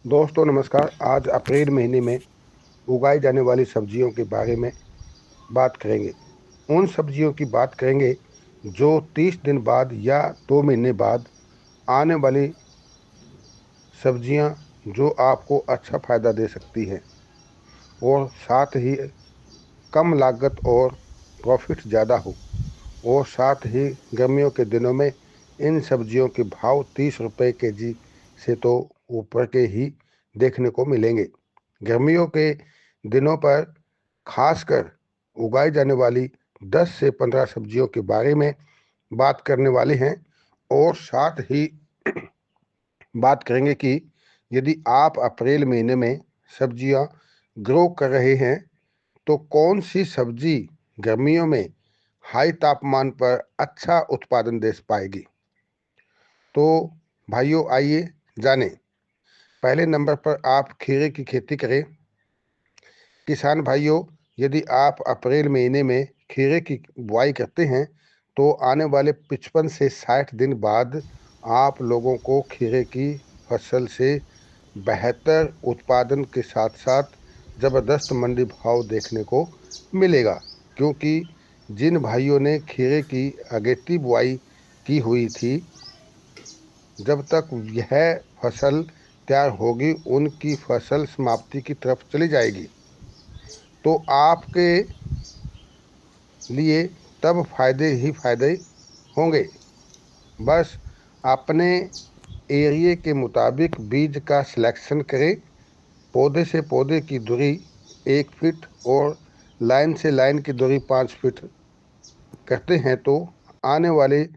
दोस्तों नमस्कार। आज अप्रैल महीने में उगाई जाने वाली सब्जियों के बारे में बात करेंगे। उन सब्जियों की बात करेंगे जो 30 दिन बाद या 2 महीने बाद आने वाली सब्जियां जो आपको अच्छा फायदा दे सकती हैं और साथ ही कम लागत और प्रॉफिट ज़्यादा हो। और साथ ही गर्मियों के दिनों में इन सब्जियों के भाव 30 रुपये केजी से तो ऊपर के ही देखने को मिलेंगे। गर्मियों के दिनों पर खासकर उगाई जाने वाली 10 से 15 सब्जियों के बारे में बात करने वाले हैं। और साथ ही बात करेंगे कि यदि आप अप्रैल महीने में सब्जियां ग्रो कर रहे हैं तो कौन सी सब्जी गर्मियों में हाई तापमान पर अच्छा उत्पादन दे पाएगी। तो भाइयों आइए जानें। पहले नंबर पर आप खीरे की खेती करें। किसान भाइयों, यदि आप अप्रैल महीने में खीरे की बुआई करते हैं तो आने वाले 55 से 60 दिन बाद आप लोगों को खीरे की फसल से बेहतर उत्पादन के साथ साथ ज़बरदस्त मंडी भाव देखने को मिलेगा। क्योंकि जिन भाइयों ने खीरे की अगेती बुआई की हुई थी, जब तक यह फसल तैयार होगी उनकी फसल समाप्ति की तरफ चली जाएगी। तो आपके लिए तब फायदे ही फायदे होंगे। बस अपने एरिया के मुताबिक बीज का सिलेक्शन करें। पौधे से पौधे की दूरी 1 फीट और लाइन से लाइन की दूरी 5 फीट करते हैं तो आने वाले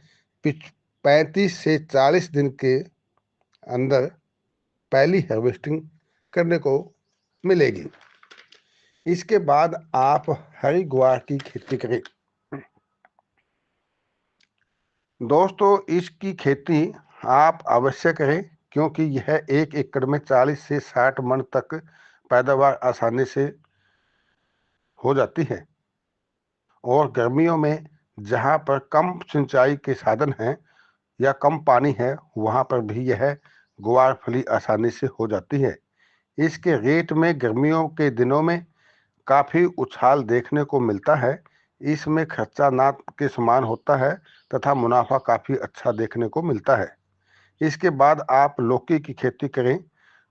35 से 40 दिन के अंदर पहली हार्वेस्टिंग करने को मिलेगी। इसके बाद आप हरी गुआर की खेती करें। दोस्तों इसकी खेती आप अवश्य करें क्योंकि यह 1 एकड़ में 40 से 60 मन तक पैदावार आसानी से हो जाती है। और गर्मियों में जहाँ पर कम सिंचाई के साधन हैं या कम पानी है वहाँ पर भी यह ग्वार फली आसानी से हो जाती है। इसके रेट में गर्मियों के दिनों में काफ़ी उछाल देखने को मिलता है। इसमें खर्चा ना के समान होता है तथा मुनाफा काफ़ी अच्छा देखने को मिलता है। इसके बाद आप लौकी की खेती करें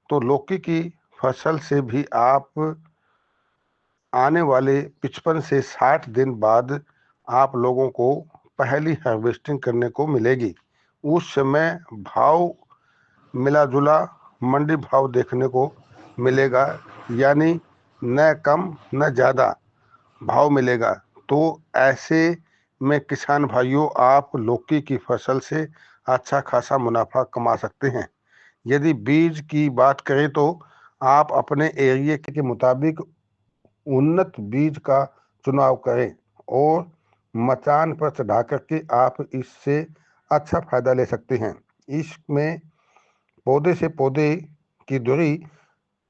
तो लौकी की फसल से भी आप आने वाले 55 से 60 दिन बाद आप लोगों को पहली हार्वेस्टिंग करने को मिलेगी। उस समय भाव मिला जुला मंडी भाव देखने को मिलेगा, यानी न कम न ज़्यादा भाव मिलेगा। तो ऐसे में किसान भाइयों आप लौकी की फसल से अच्छा खासा मुनाफा कमा सकते हैं। यदि बीज की बात करें तो आप अपने एरिया के मुताबिक उन्नत बीज का चुनाव करें और मचान पर चढ़ा करके आप इससे अच्छा फायदा ले सकते हैं। इसमें पौधे से पौधे की दूरी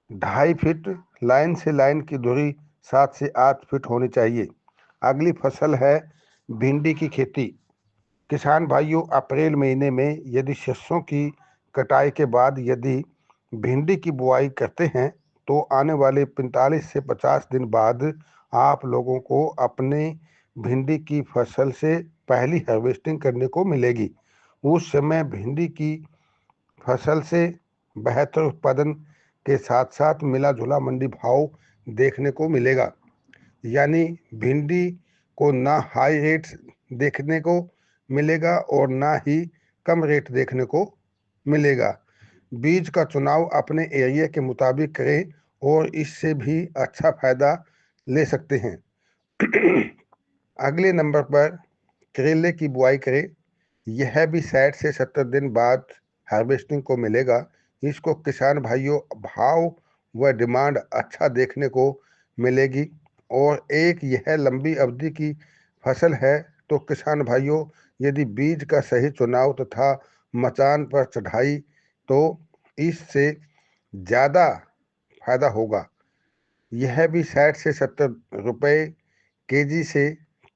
2.5 फीट, लाइन से लाइन की दूरी 7 से 8 फीट होनी चाहिए। अगली फसल है भिंडी की खेती। किसान भाइयों अप्रैल महीने में यदि सरसों की कटाई के बाद यदि भिंडी की बुआई करते हैं तो आने वाले 45 से 50 दिन बाद आप लोगों को अपने भिंडी की फसल से पहली हार्वेस्टिंग करने को मिलेगी। उस समय भिंडी की फसल से बेहतर उत्पादन के साथ साथ मिला जुला मंडी भाव देखने को मिलेगा। यानी भिंडी को ना हाई रेट देखने को मिलेगा और ना ही कम रेट देखने को मिलेगा। बीज का चुनाव अपने एरिया के मुताबिक करें और इससे भी अच्छा फायदा ले सकते हैं। अगले नंबर पर करेले की बुआई करें। यह भी 60 से 70 दिन बाद हार्वेस्टिंग को मिलेगा। इसको किसान भाइयों भाव व डिमांड अच्छा देखने को मिलेगी और एक यह लंबी अवधि की फसल है। तो किसान भाइयों यदि बीज का सही चुनाव तथा मचान पर चढ़ाई तो इससे ज़्यादा फायदा होगा। यह भी 60 से 70 रुपये केजी से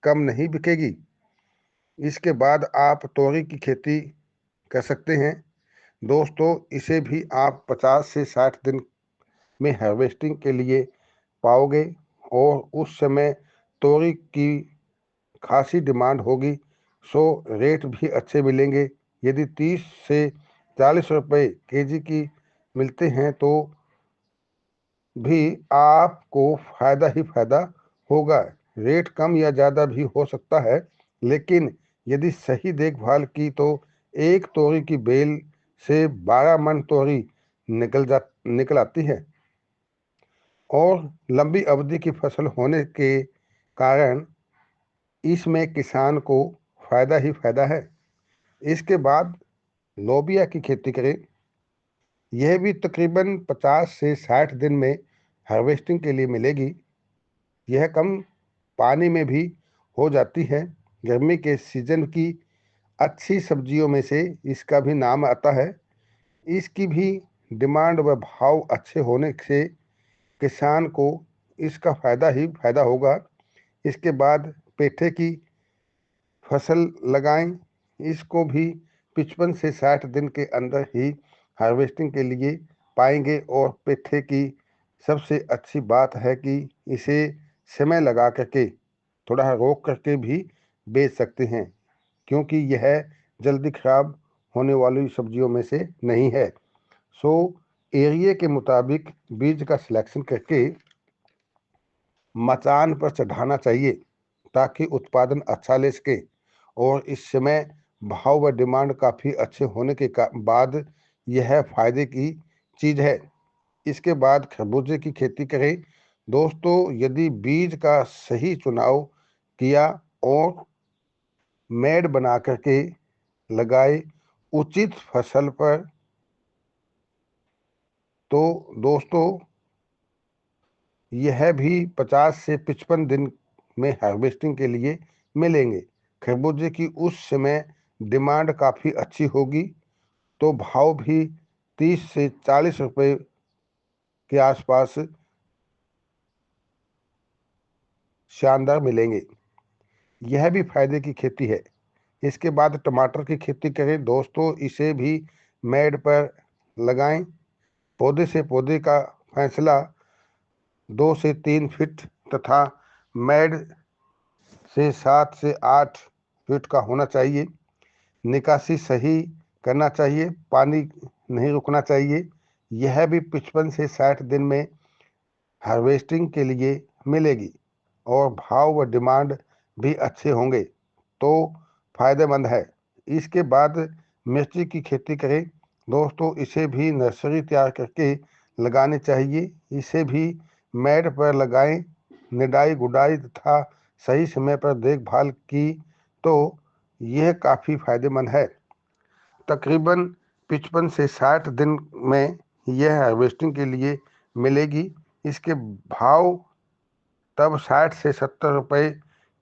कम नहीं बिकेगी। इसके बाद आप तोरी की खेती कर सकते हैं। दोस्तों इसे भी आप 50 से 60 दिन में हार्वेस्टिंग के लिए पाओगे और उस समय तोरी की खासी डिमांड होगी, सो रेट भी अच्छे मिलेंगे। यदि 30 से 40 रुपए केजी की मिलते हैं तो भी आपको फ़ायदा ही फ़ायदा होगा। रेट कम या ज़्यादा भी हो सकता है, लेकिन यदि सही देखभाल की तो एक तोरी की बेल से 12 मन तोरी निकल आती है और लंबी अवधि की फसल होने के कारण इसमें किसान को फ़ायदा ही फ़ायदा है। इसके बाद लोबिया की खेती करें। यह भी तकरीबन 50 से 60 दिन में हार्वेस्टिंग के लिए मिलेगी। यह कम पानी में भी हो जाती है। गर्मी के सीजन की अच्छी सब्जियों में से इसका भी नाम आता है। इसकी भी डिमांड व भाव अच्छे होने से किसान को इसका फ़ायदा ही फ़ायदा होगा। इसके बाद पेठे की फसल लगाएं। इसको भी 55 से 60 दिन के अंदर ही हार्वेस्टिंग के लिए पाएंगे और पेठे की सबसे अच्छी बात है कि इसे समय लगा करके थोड़ा रोक करके भी बेच सकते हैं, क्योंकि यह जल्दी खराब होने वाली सब्जियों में से नहीं है। सो एरिया के मुताबिक बीज का सिलेक्शन करके मचान पर चढ़ाना चाहिए ताकि उत्पादन अच्छा ले सके। और इस समय भाव व डिमांड काफ़ी अच्छे होने के बाद यह फायदे की चीज़ है। इसके बाद खरबूजे की खेती करें। दोस्तों यदि बीज का सही चुनाव किया और मेड़ बना करके लगाए उचित फसल पर, तो दोस्तों यह भी 50 से 55 दिन में हार्वेस्टिंग के लिए मिलेंगे। खरबूजे की उस समय डिमांड काफ़ी अच्छी होगी, तो भाव भी 30 से 40 रुपए के आसपास शानदार मिलेंगे। यह भी फायदे की खेती है। इसके बाद टमाटर की खेती करें। दोस्तों इसे भी मेड़ पर लगाएं। पौधे से पौधे का फासला 2 से 3 फीट तथा मेड़ से 7 से 8 फीट का होना चाहिए। निकासी सही करना चाहिए, पानी नहीं रुकना चाहिए। यह भी 55 से 60 दिन में हार्वेस्टिंग के लिए मिलेगी और भाव व डिमांड भी अच्छे होंगे, तो फायदेमंद है। इसके बाद मिर्ची की खेती करें। दोस्तों इसे भी नर्सरी तैयार करके लगानी चाहिए। इसे भी मेड़ पर लगाएं। निदाई गुडाई तथा सही समय पर देखभाल की तो यह काफ़ी फायदेमंद है। तकरीबन 55 से 60 दिन में यह हार्वेस्टिंग के लिए मिलेगी। इसके भाव तब 60 से 70 रुपए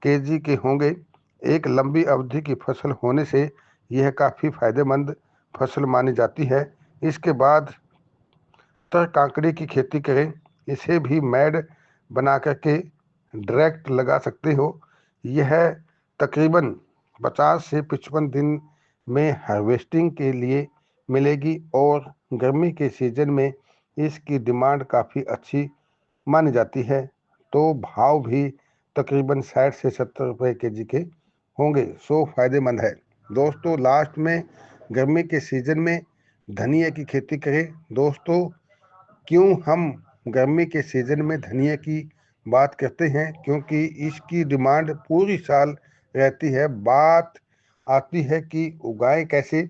केजी के होंगे। एक लंबी अवधि की फसल होने से यह काफ़ी फायदेमंद फसल मानी जाती है। इसके बाद तर काकड़ी की खेती करें। इसे भी मेड़ बना करके डायरेक्ट लगा सकते हो। यह तकरीबन 50 से 55 दिन में हार्वेस्टिंग के लिए मिलेगी और गर्मी के सीजन में इसकी डिमांड काफ़ी अच्छी मानी जाती है, तो भाव भी तकरीबन 60 से 70 रुपए केजी के होंगे। सो फायदेमंद है। दोस्तों लास्ट में गर्मी के सीजन में धनिया की खेती करें। दोस्तों क्यों हम गर्मी के सीजन में धनिया की बात करते हैं, क्योंकि इसकी डिमांड पूरी साल रहती है। बात आती है कि उगाएं कैसे,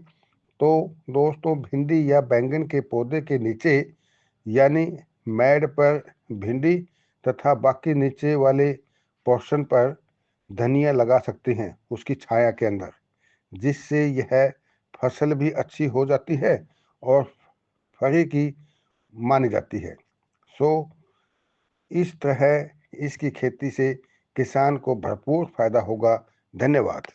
तो दोस्तों भिंडी या बैंगन के पौधे के नीचे यानी मेड़ पर भिंडी तथा बाकी नीचे वाले पोर्शन पर धनिया लगा सकते हैं उसकी छाया के अंदर, जिससे यह फसल भी अच्छी हो जाती है और फरी की मानी जाती है। सो इस तरह इसकी खेती से किसान को भरपूर फायदा होगा। धन्यवाद।